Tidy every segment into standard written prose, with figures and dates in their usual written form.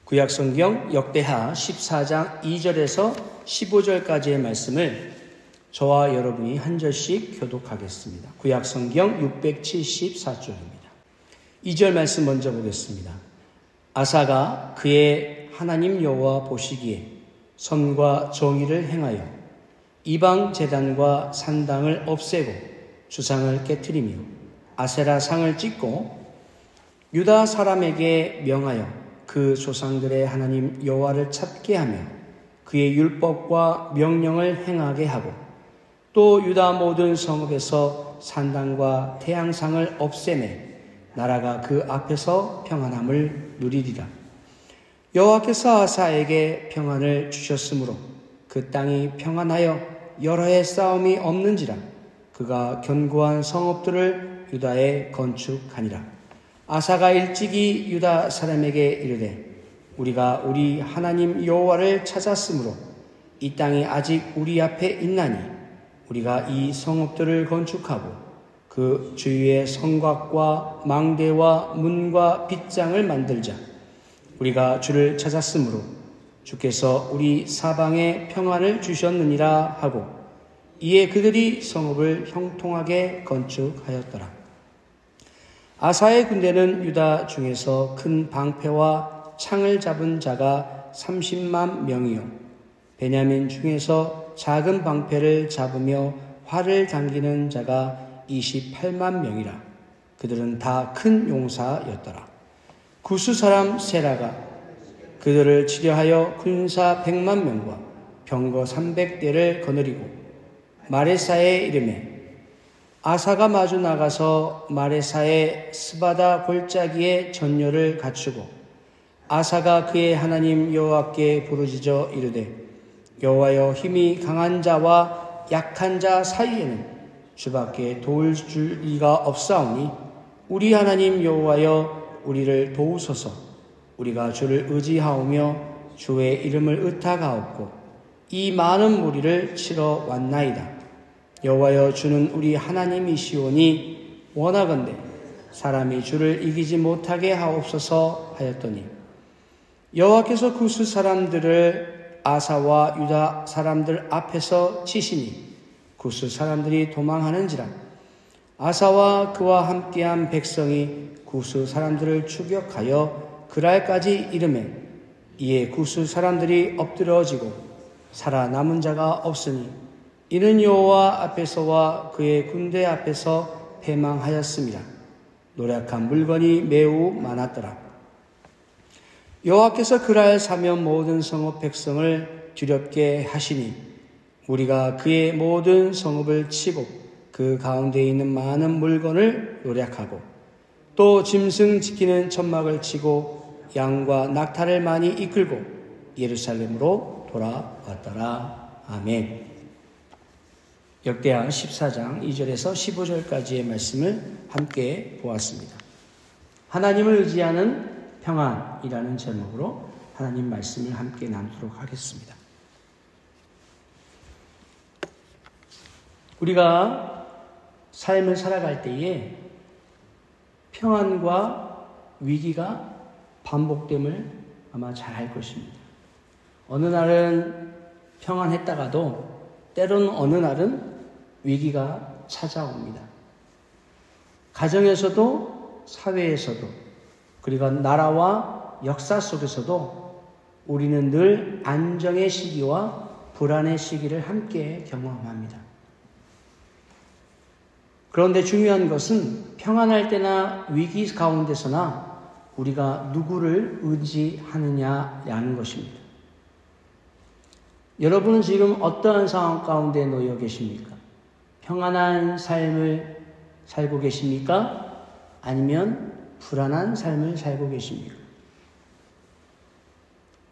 구약성경 역대하 14장 2절에서 15절까지의 말씀을 저와 여러분이 한 절씩 교독하겠습니다. 구약성경 674쪽입니다. 2절 말씀 먼저 보겠습니다. 아사가 그의 하나님 여호와 보시기에 선과 정의를 행하여 이방 제단과 산당을 없애고 주상을 깨트리며 아세라 상을 찢고 유다 사람에게 명하여 그 조상들의 하나님 여호와를 찾게 하며 그의 율법과 명령을 행하게 하고 또 유다 모든 성읍에서 산당과 태양상을 없애매 나라가 그 앞에서 평안함을 누리리라. 여호와께서 아사에게 평안을 주셨으므로 그 땅이 평안하여 여러 해 싸움이 없는지라. 그가 견고한 성읍들을 유다에 건축하니라. 아사가 일찍이 유다 사람에게 이르되 우리가 우리 하나님 여호와를 찾았으므로 이 땅이 아직 우리 앞에 있나니 우리가 이 성읍들을 건축하고 그 주위에 성곽과 망대와 문과 빗장을 만들자. 우리가 주를 찾았으므로 주께서 우리 사방에 평안을 주셨느니라 하고 이에 그들이 성읍을 형통하게 건축하였더라. 아사의 군대는 유다 중에서 큰 방패와 창을 잡은 자가 30만 명이요 베냐민 중에서 작은 방패를 잡으며 활을 당기는 자가 28만 명이라. 그들은 다 큰 용사였더라. 구스 사람 세라가 그들을 치려하여 군사 100만 명과 병거 300대를 거느리고 마레사에 이르매 아사가 마주 나가서 마레사의 스바다 골짜기에 전열을 갖추고 아사가 그의 하나님 여호와께 부르짖어 이르되 여호와여 힘이 강한 자와 약한 자 사이에는 주밖에 도울 줄 이가 없사오니 우리 하나님 여호와여 우리를 도우소서. 우리가 주를 의지하오며 주의 이름을 의탁하옵고 이 많은 무리를 치러 왔나이다. 여호와여 주는 우리 하나님이시오니 원하건대 사람이 주를 이기지 못하게 하옵소서 하였더니 여호와께서 구스 사람들을 아사와 유다 사람들 앞에서 치시니 구스 사람들이 도망하는지라. 아사와 그와 함께한 백성이 구스 사람들을 추격하여 그랄까지 이르매 이에 구스 사람들이 엎드러지고 살아남은 자가 없으니 이는 여호와 앞에서와 그의 군대 앞에서 패망하였습니다. 노력한 물건이 매우 많았더라. 여호와께서 그랄 사면 모든 성읍 백성을 두렵게 하시니 우리가 그의 모든 성읍을 치고 그 가운데 있는 많은 물건을 노력하고 또 짐승 지키는 천막을 치고 양과 낙타를 많이 이끌고 예루살렘으로 돌아왔더라. 아멘. 역대하 14장 2절에서 15절까지의 말씀을 함께 보았습니다. 하나님을 의지하는 평안이라는 제목으로 하나님 말씀을 함께 나누도록 하겠습니다. 우리가 삶을 살아갈 때에 평안과 위기가 반복됨을 아마 잘 알 것입니다. 어느 날은 평안했다가도 때로는 어느 날은 위기가 찾아옵니다. 가정에서도 사회에서도 그리고 나라와 역사 속에서도 우리는 늘 안정의 시기와 불안의 시기를 함께 경험합니다. 그런데 중요한 것은 평안할 때나 위기 가운데서나 우리가 누구를 의지하느냐라는 것입니다. 여러분은 지금 어떠한 상황 가운데 놓여 계십니까? 평안한 삶을 살고 계십니까? 아니면 불안한 삶을 살고 계십니까?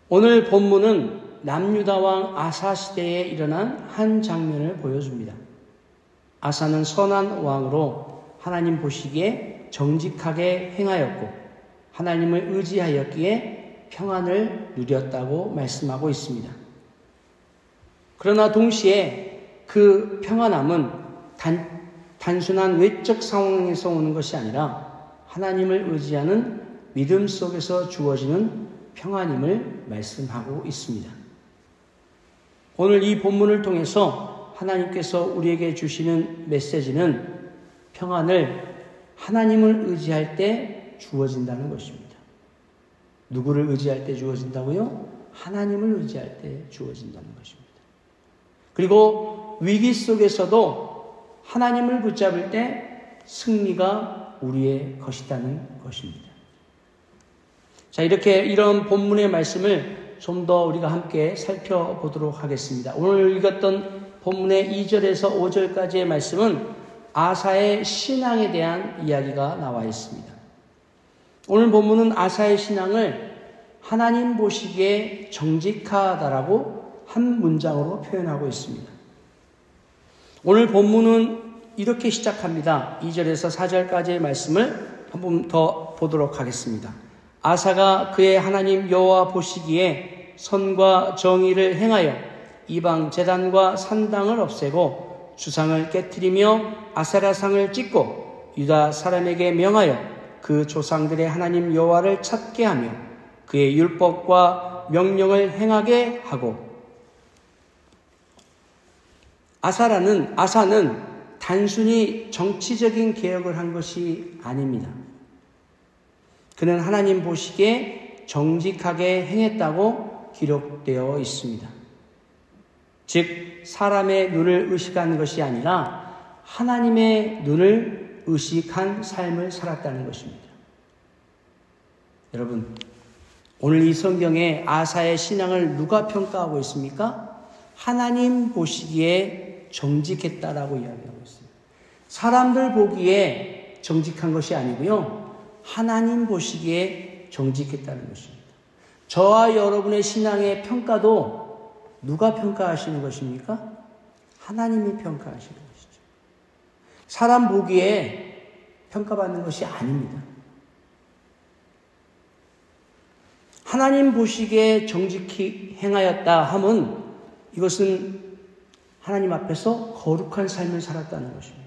오늘 본문은 남유다왕 아사 시대에 일어난 한 장면을 보여줍니다. 아사는 선한 왕으로 하나님 보시기에 정직하게 행하였고 하나님을 의지하였기에 평안을 누렸다고 말씀하고 있습니다. 그러나 동시에 그 평안함은 단순한 외적 상황에서 오는 것이 아니라 하나님을 의지하는 믿음 속에서 주어지는 평안임을 말씀하고 있습니다. 오늘 이 본문을 통해서 하나님께서 우리에게 주시는 메시지는 평안을 하나님을 의지할 때 주어진다는 것입니다. 누구를 의지할 때 주어진다고요? 하나님을 의지할 때 주어진다는 것입니다. 그리고 위기 속에서도 하나님을 붙잡을 때 승리가 우리의 것이라는 것입니다. 자, 이런 본문의 말씀을 좀 더 우리가 함께 살펴보도록 하겠습니다. 오늘 읽었던 본문의 2절에서 5절까지의 말씀은 아사의 신앙에 대한 이야기가 나와 있습니다. 오늘 본문은 아사의 신앙을 하나님 보시기에 정직하다라고 한 문장으로 표현하고 있습니다. 오늘 본문은 이렇게 시작합니다. 2절에서 4절까지의 말씀을 한 번 더 보도록 하겠습니다. 아사가 그의 하나님 여호와 보시기에 선과 정의를 행하여 이방 제단과 산당을 없애고 주상을 깨트리며 아세라상을 찍고 유다 사람에게 명하여 그 조상들의 하나님 여호와를 찾게 하며 그의 율법과 명령을 행하게 하고. 아사는 단순히 정치적인 개혁을 한 것이 아닙니다. 그는 하나님 보시기에 정직하게 행했다고 기록되어 있습니다. 즉 사람의 눈을 의식한 것이 아니라 하나님의 눈을 의식한 삶을 살았다는 것입니다. 여러분, 오늘 이 성경에 아사의 신앙을 누가 평가하고 있습니까? 하나님 보시기에 정직했다라고 이야기하고 있습니다. 사람들 보기에 정직한 것이 아니고요, 하나님 보시기에 정직했다는 것입니다. 저와 여러분의 신앙의 평가도 누가 평가하시는 것입니까? 하나님이 평가하시는 것이죠. 사람 보기에 평가받는 것이 아닙니다. 하나님 보시기에 정직히 행하였다 함은 이것은 하나님 앞에서 거룩한 삶을 살았다는 것입니다.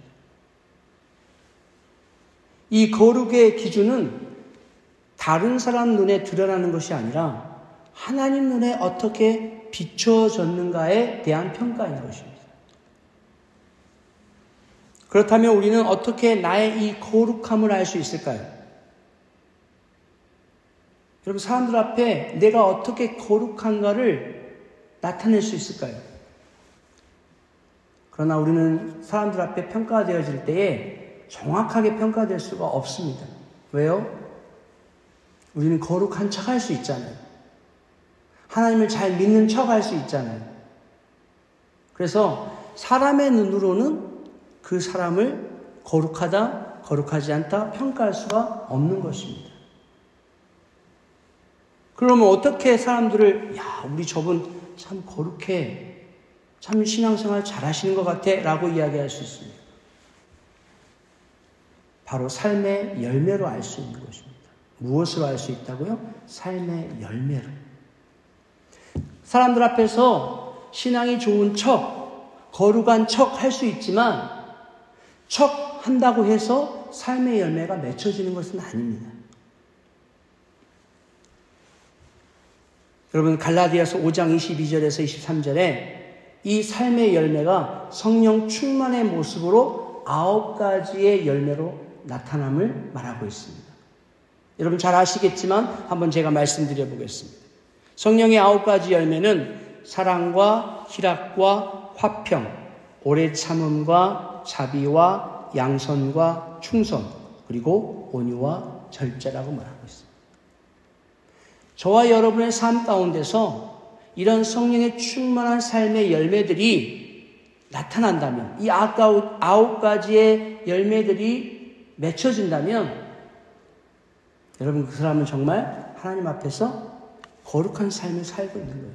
이 거룩의 기준은 다른 사람 눈에 드러나는 것이 아니라 하나님 눈에 어떻게 비춰졌는가에 대한 평가인 것입니다. 그렇다면 우리는 어떻게 나의 이 거룩함을 알 수 있을까요? 여러분, 사람들 앞에 내가 어떻게 거룩한가를 나타낼 수 있을까요? 그러나 우리는 사람들 앞에 평가되어질 때에 정확하게 평가될 수가 없습니다. 왜요? 우리는 거룩한 척 할 수 있잖아요. 하나님을 잘 믿는 척 할 수 있잖아요. 그래서 사람의 눈으로는 그 사람을 거룩하다, 거룩하지 않다 평가할 수가 없는 것입니다. 그러면 어떻게 사람들을, 야, 우리 저분 참 거룩해, 참 신앙생활 잘하시는 것 같아 라고 이야기할 수 있습니다. 바로 삶의 열매로 알 수 있는 것입니다. 무엇으로 알 수 있다고요? 삶의 열매로. 사람들 앞에서 신앙이 좋은 척, 거룩한 척 할 수 있지만 척 한다고 해서 삶의 열매가 맺혀지는 것은 아닙니다. 여러분, 갈라디아서 5장 22절에서 23절에 이 삶의 열매가 성령 충만의 모습으로 9가지의 열매로 나타남을 말하고 있습니다. 여러분 잘 아시겠지만 한번 제가 말씀드려 보겠습니다. 성령의 9가지 열매는 사랑과 희락과 화평, 오래 참음과 자비와 양선과 충성, 그리고 온유와 절제라고 말하고 있습니다. 저와 여러분의 삶 가운데서 이런 성령의 충만한 삶의 열매들이 나타난다면, 이 9가지의 열매들이 맺혀진다면 여러분 그 사람은 정말 하나님 앞에서 거룩한 삶을 살고 있는 거예요.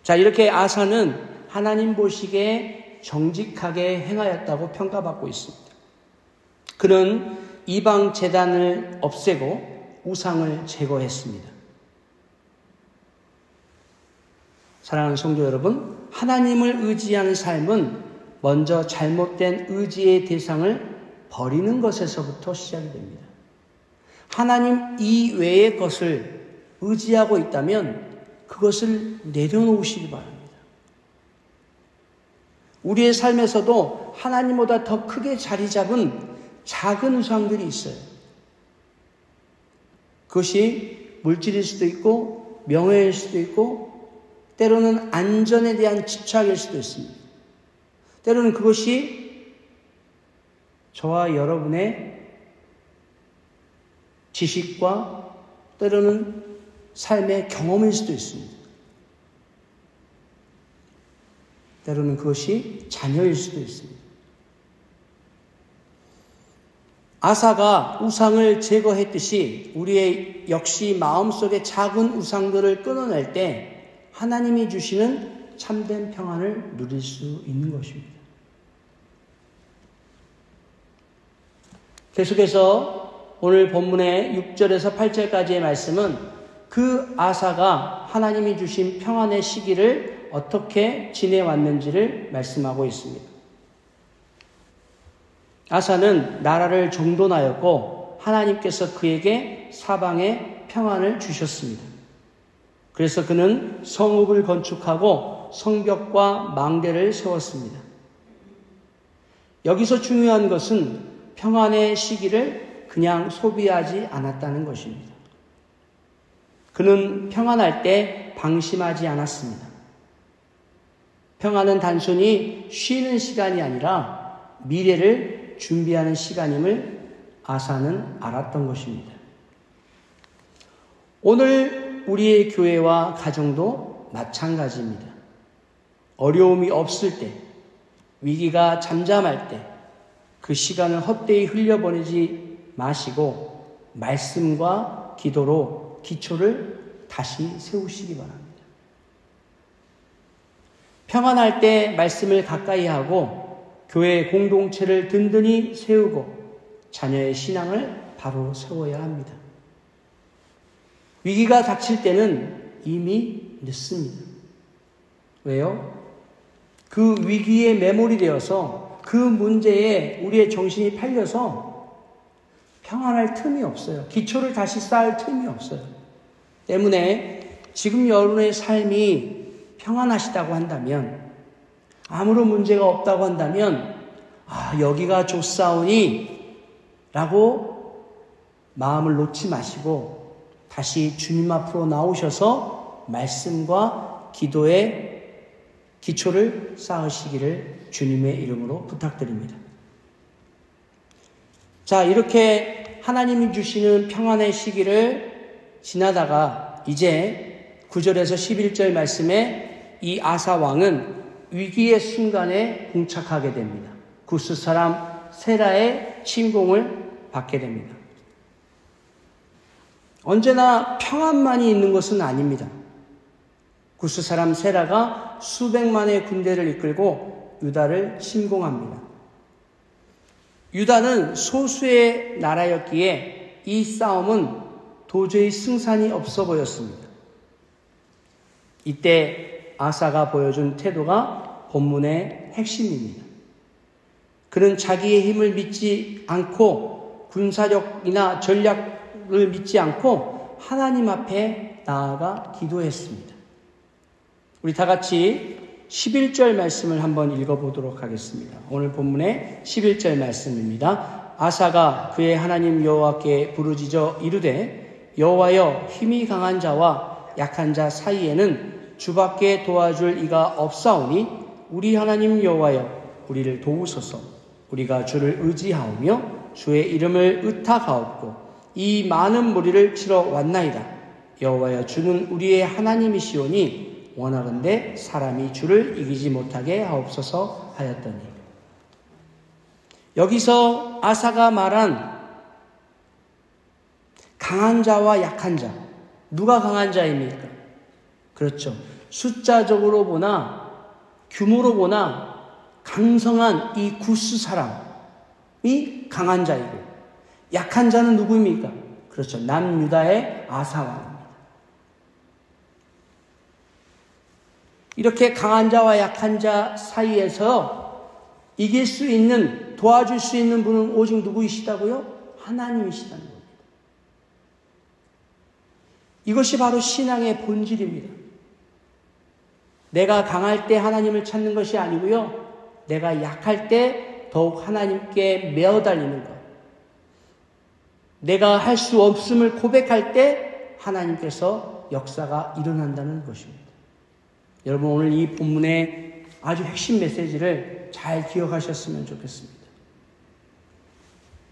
자, 이렇게 아사는 하나님 보시기에 정직하게 행하였다고 평가받고 있습니다. 그는 이방 제단을 없애고 우상을 제거했습니다. 사랑하는 성도 여러분, 하나님을 의지하는 삶은 먼저 잘못된 의지의 대상을 버리는 것에서부터 시작이 됩니다. 하나님 이외의 것을 의지하고 있다면 그것을 내려놓으시기 바랍니다. 우리의 삶에서도 하나님보다 더 크게 자리 잡은 작은 우상들이 있어요. 그것이 물질일 수도 있고 명예일 수도 있고 때로는 안전에 대한 집착일 수도 있습니다. 때로는 그것이 저와 여러분의 지식과 때로는 삶의 경험일 수도 있습니다. 때로는 그것이 자녀일 수도 있습니다. 아사가 우상을 제거했듯이 우리의 역시 마음속에 작은 우상들을 끊어낼 때 하나님이 주시는 참된 평안을 누릴 수 있는 것입니다. 계속해서 오늘 본문의 6절에서 8절까지의 말씀은 그 아사가 하나님이 주신 평안의 시기를 어떻게 지내왔는지를 말씀하고 있습니다. 아사는 나라를 정돈하였고 하나님께서 그에게 사방에 평안을 주셨습니다. 그래서 그는 성읍을 건축하고 성벽과 망대를 세웠습니다. 여기서 중요한 것은 평안의 시기를 그냥 소비하지 않았다는 것입니다. 그는 평안할 때 방심하지 않았습니다. 평안은 단순히 쉬는 시간이 아니라 미래를 준비하는 시간임을 아사는 알았던 것입니다. 오늘 우리의 교회와 가정도 마찬가지입니다. 어려움이 없을 때, 위기가 잠잠할 때, 그 시간을 헛되이 흘려보내지 마시고 말씀과 기도로 기초를 다시 세우시기 바랍니다. 평안할 때 말씀을 가까이 하고 교회 공동체를 든든히 세우고 자녀의 신앙을 바로 세워야 합니다. 위기가 닥칠 때는 이미 늦습니다. 왜요? 그 위기에 매몰이 되어서 그 문제에 우리의 정신이 팔려서 평안할 틈이 없어요. 기초를 다시 쌓을 틈이 없어요. 때문에 지금 여러분의 삶이 평안하시다고 한다면, 아무런 문제가 없다고 한다면 여기가 좋사오니 라고 마음을 놓지 마시고 다시 주님 앞으로 나오셔서 말씀과 기도의 기초를 쌓으시기를 주님의 이름으로 부탁드립니다. 자, 이렇게 하나님이 주시는 평안의 시기를 지나다가 이제 9절에서 11절 말씀에 이 아사 왕은 위기의 순간에 봉착하게 됩니다. 구스 사람 세라의 침공을 받게 됩니다. 언제나 평안만이 있는 것은 아닙니다. 구스 사람 세라가 수백만의 군대를 이끌고 유다를 침공합니다. 유다는 소수의 나라였기에 이 싸움은 도저히 승산이 없어 보였습니다. 이때 아사가 보여준 태도가 본문의 핵심입니다. 그는 자기의 힘을 믿지 않고 군사력이나 전략을 믿지 않고 하나님 앞에 나아가 기도했습니다. 우리 다 같이 11절 말씀을 한번 읽어보도록 하겠습니다. 오늘 본문의 11절 말씀입니다. 아사가 그의 하나님 여호와께 부르짖어 이르되 여호와여, 힘이 강한 자와 약한 자 사이에는 주밖에 도와줄 이가 없사오니 우리 하나님 여호와여, 우리를 도우소서. 우리가 주를 의지하오며 주의 이름을 의탁하옵고 이 많은 무리를 치러 왔나이다. 여호와여, 주는 우리의 하나님이시오니 원하건대 사람이 주를 이기지 못하게 하옵소서 하였더니. 여기서 아사가 말한 강한 자와 약한 자, 누가 강한 자입니까? 그렇죠. 숫자적으로 보나 규모로 보나 강성한 이 구스 사람이 강한 자이고, 약한 자는 누구입니까? 그렇죠. 남유다의 아사 왕입니다. 이렇게 강한 자와 약한 자 사이에서 이길 수 있는, 도와줄 수 있는 분은 오직 누구이시다고요? 하나님이시다는 겁니다. 이것이 바로 신앙의 본질입니다. 내가 강할 때 하나님을 찾는 것이 아니고요. 내가 약할 때 더욱 하나님께 매어달리는 것. 내가 할 수 없음을 고백할 때 하나님께서 역사가 일어난다는 것입니다. 여러분, 오늘 이 본문의 아주 핵심 메시지를 잘 기억하셨으면 좋겠습니다.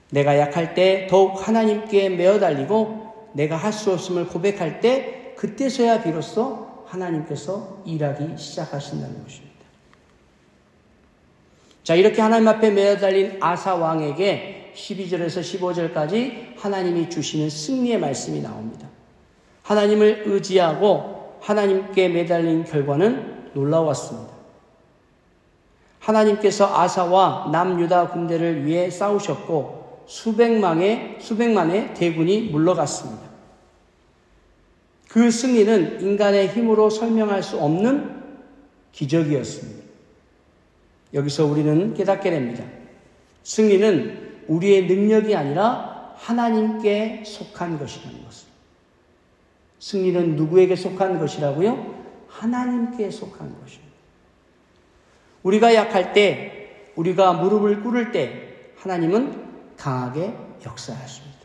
내가 약할 때 더욱 하나님께 매어달리고 내가 할 수 없음을 고백할 때 그때서야 비로소 하나님께서 일하기 시작하신다는 것입니다. 자, 이렇게 하나님 앞에 매어달린 아사 왕에게 12절에서 15절까지 하나님이 주시는 승리의 말씀이 나옵니다. 하나님을 의지하고 하나님께 매달린 결과는 놀라웠습니다. 하나님께서 아사와 남유다 군대를 위해 싸우셨고 수백만의 대군이 물러갔습니다. 그 승리는 인간의 힘으로 설명할 수 없는 기적이었습니다. 여기서 우리는 깨닫게 됩니다. 승리는 우리의 능력이 아니라 하나님께 속한 것이라는 것을. 승리는 누구에게 속한 것이라고요? 하나님께 속한 것입니다. 우리가 약할 때, 우리가 무릎을 꿇을 때 하나님은 강하게 역사하십니다.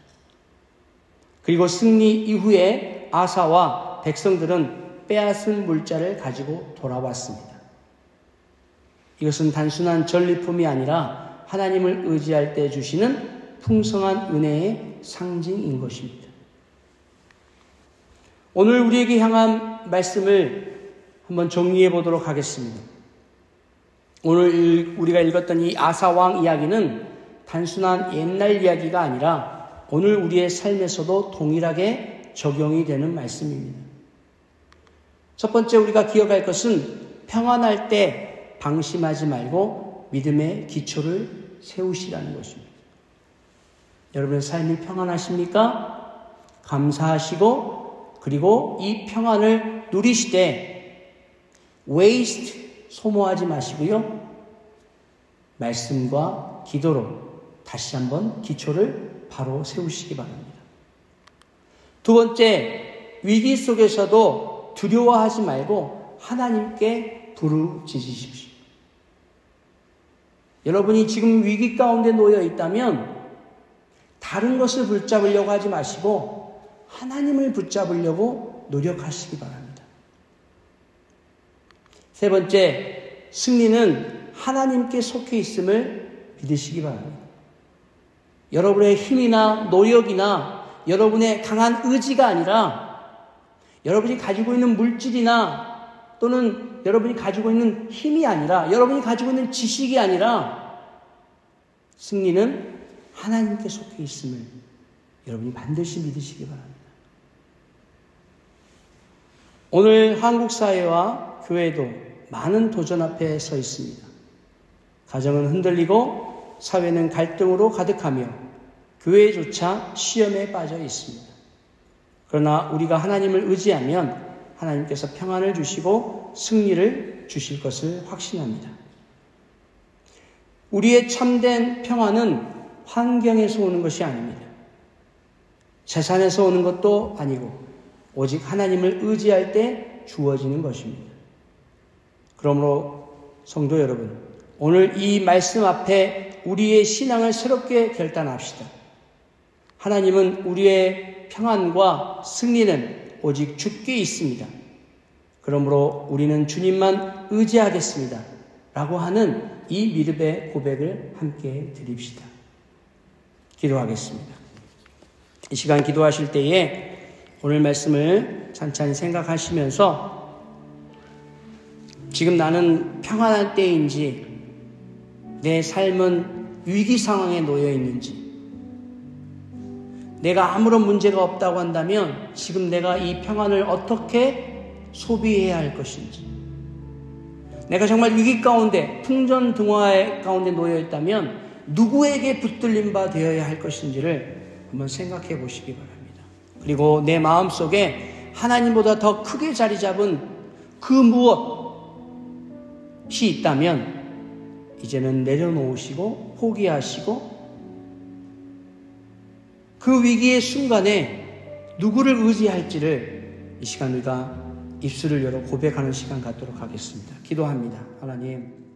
그리고 승리 이후에 아사와 백성들은 빼앗은 물자를 가지고 돌아왔습니다. 이것은 단순한 전리품이 아니라 하나님을 의지할 때 주시는 풍성한 은혜의 상징인 것입니다. 오늘 우리에게 향한 말씀을 한번 정리해 보도록 하겠습니다. 오늘 우리가 읽었던 이 아사왕 이야기는 단순한 옛날 이야기가 아니라 오늘 우리의 삶에서도 동일하게 적용이 되는 말씀입니다. 첫 번째 우리가 기억할 것은 평안할 때 방심하지 말고 믿음의 기초를 세우시라는 것입니다. 여러분의 삶이 평안하십니까? 감사하시고 그리고 이 평안을 누리시되 소모하지 마시고요. 말씀과 기도로 다시 한번 기초를 바로 세우시기 바랍니다. 두 번째, 위기 속에서도 두려워하지 말고 하나님께 부르짖으십시오. 여러분이 지금 위기 가운데 놓여 있다면 다른 것을 붙잡으려고 하지 마시고 하나님을 붙잡으려고 노력하시기 바랍니다. 세 번째, 승리는 하나님께 속해 있음을 믿으시기 바랍니다. 여러분의 힘이나 노력이나 여러분의 강한 의지가 아니라 여러분이 가지고 있는 물질이나 또는 여러분이 가지고 있는 힘이 아니라 여러분이 가지고 있는 지식이 아니라 승리는 하나님께 속해 있음을 여러분이 반드시 믿으시기 바랍니다. 오늘 한국 사회와 교회도 많은 도전 앞에 서 있습니다. 가정은 흔들리고 사회는 갈등으로 가득하며 교회조차 시험에 빠져 있습니다. 그러나 우리가 하나님을 의지하면 하나님께서 평안을 주시고 승리를 주실 것을 확신합니다. 우리의 참된 평안은 환경에서 오는 것이 아닙니다. 재산에서 오는 것도 아니고 오직 하나님을 의지할 때 주어지는 것입니다. 그러므로 성도 여러분, 오늘 이 말씀 앞에 우리의 신앙을 새롭게 결단합시다. 하나님은 우리의 평안과 승리는 오직 주께 있습니다. 그러므로 우리는 주님만 의지하겠습니다. 라고 하는 이 믿음의 고백을 함께 드립시다. 기도하겠습니다. 이 시간 기도하실 때에 오늘 말씀을 찬찬히 생각하시면서 지금 나는 평안한 때인지 내 삶은 위기 상황에 놓여 있는지 내가 아무런 문제가 없다고 한다면 지금 내가 이 평안을 어떻게 소비해야 할 것인지 내가 정말 위기 가운데 풍전등화 가운데 놓여 있다면 누구에게 붙들림 바 되어야 할 것인지를 한번 생각해 보시기 바랍니다. 그리고 내 마음속에 하나님보다 더 크게 자리 잡은 그 무엇이 있다면 이제는 내려놓으시고 포기하시고 그 위기의 순간에 누구를 의지할지를 이 시간 우리가 입술을 열어 고백하는 시간 갖도록 하겠습니다. 기도합니다. 하나님,